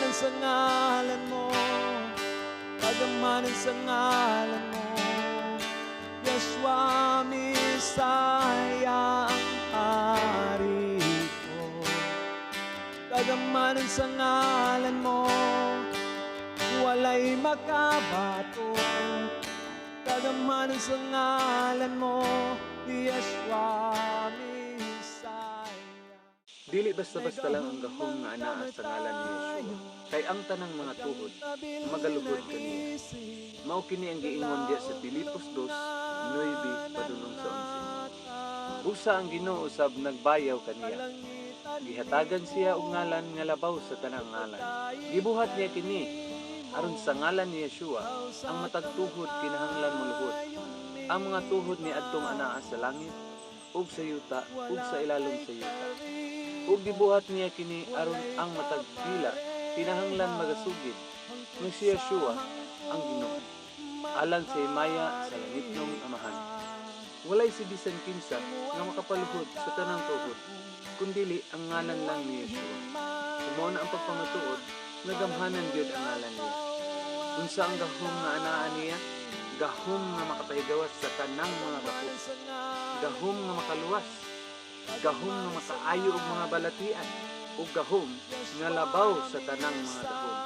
Kagamanan sa ngalan mo, kagamanan sa ngalan mo, Yeshua Misaya ang hari ko. Kagamanan sa ngalan mo, walay makabato. Kagamanan sa ngalan mo, Yeshua Misaya. Dili basta-basta lang ang gahom nga anaa sa ngalan ni Yeshua. Kay ang tanang mga tuhod magaluhod kaniya. Mao kini ang giingon diya sa Filipos 2:9 padulong sa 11. Busa ang Ginoo usab nagbayaw kaniya. Gihatagan siya og ngalan nga labaw sa tanang ngalan. Gibuhat niya kini aron sa ngalan ni Yeshua ang matag tuhod kinahanglan moluhod. Ang mga tuhod ni adtong anaa sa langit ug sa yuta ug sa ilalom sa yuta. Ug gibuhat niya kini aron ang matag dila kinahanglan magasugid nga si Yeshua ang Ginoo alang sa himaya sa langitnong amahan. Walay si bisan kinsa nga makapaluhod sa tanang tuhod kundili ang ngalan lang ni Yeshua. Mao na ang pagpamatuod nga gamhanan gyud ang ngalan niya. Unsa ang gahom nga anaa niya? Gahom nga makapahigawas sa tanang mga bako. Gahom nga makaluwas. Gahom nga makaayo og mga balatian. Ug gahom nga labaw sa tanang mga dahon.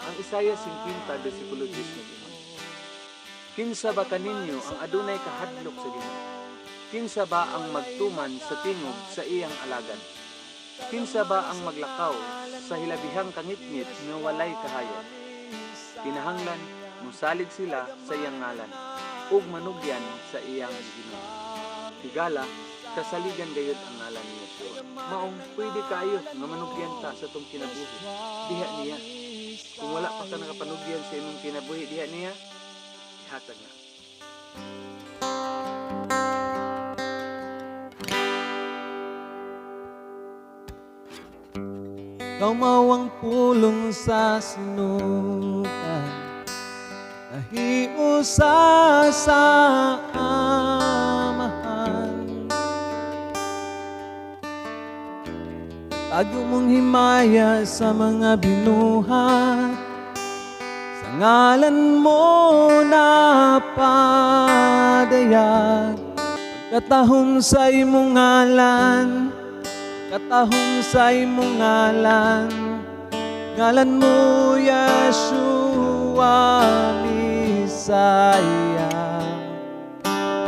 Ang Isaiah 50 bersikulo 10 nagingon, kinsa ba kaninyo ang adunay kahadlok sa Ginoo? Kinsa ba ang magtuman sa tingog sa iyang alagan? Kinsa ba ang maglakaw sa hilabihang kangitngit nga walay kahayan? Kinahanglan musalig sila sa iyang ngalan ug manugyan sa iyang Ginoo. Higala kasaligan gayud ang ngalan ni Yeshua. Maong pwede kayo nga manugyan ta sa tong kinabuhi diha niya. Kung wala pa ka nakapanugyan sa imong kinabuhi diha niya, ihatag na. Ikaw mawang pulong sa sinukan, nahiusa sa amahan. Tago mong himaya sa mga binuhat, sa ngalan mo napadayag. Pagkatahong sa imong ngalan, katahong sa imong ngalan, ngalan mo Yeshua Misaya.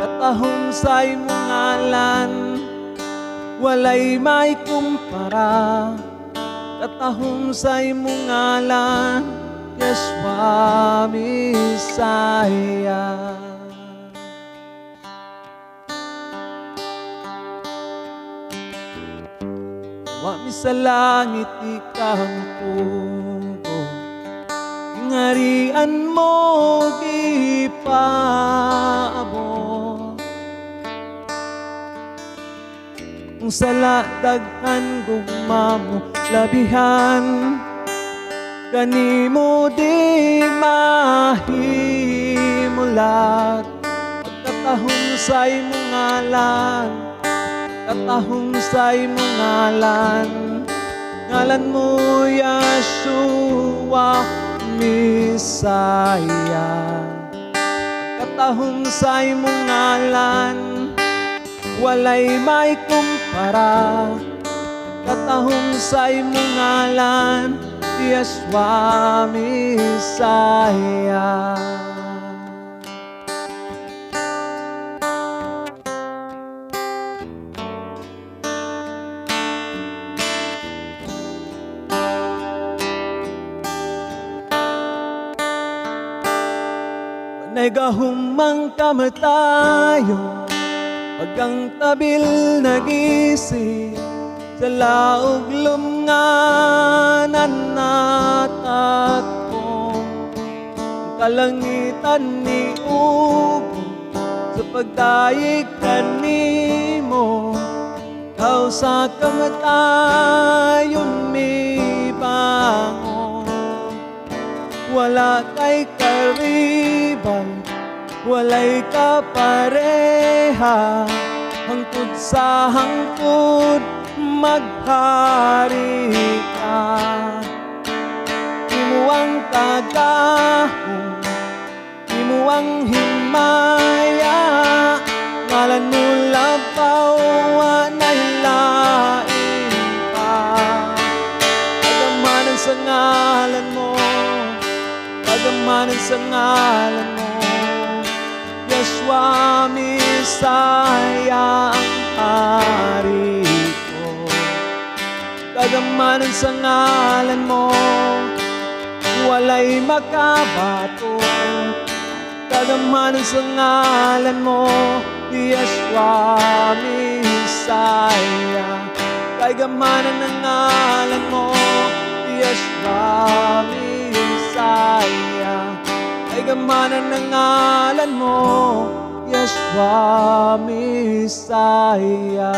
Katahong sa imong ngalan, walay may kumpara. Katahong sa imong ngalan, Yeshua Misaya. Wami sa langit ikaw tugo, ingarian mo gipaabot. Kung sala daghan gugma mo labihan, kanimo di mahimulat. Pagkatahong sa imong ngalan, katahong sa imong ngalan, ngalan mo Yeshua Misaya. Katahong sa imong ngalan, walay may kumpara. Katahong sa imong ngalan, Yeshua Misaya. Nagahumang kamatayo, pagkang tabil nagisi, sa laog lumnganan natakong, kalangitan ni ugo, sa pagdayig kanimo, kau sa kamatayon mi bangon. Wala kay karibal, walay kapareha, hangtod sa hangtod maghari ka. gahong imo ang himaya, ngalan mo labaw anay lain pa. Pagamanan sa ngalan mo, pagamanan sa ngalan mo, Yeshua Misaya ang hari ko. Pagamanan sa ngalan mo, walay makabato. Kagamanan sa ngalan mo, Yeshua Misaya. Kagamanan ng ngalan mo, Yeshua Misaya. Kagamanan ng ngalan mo, Yeshua Misaya.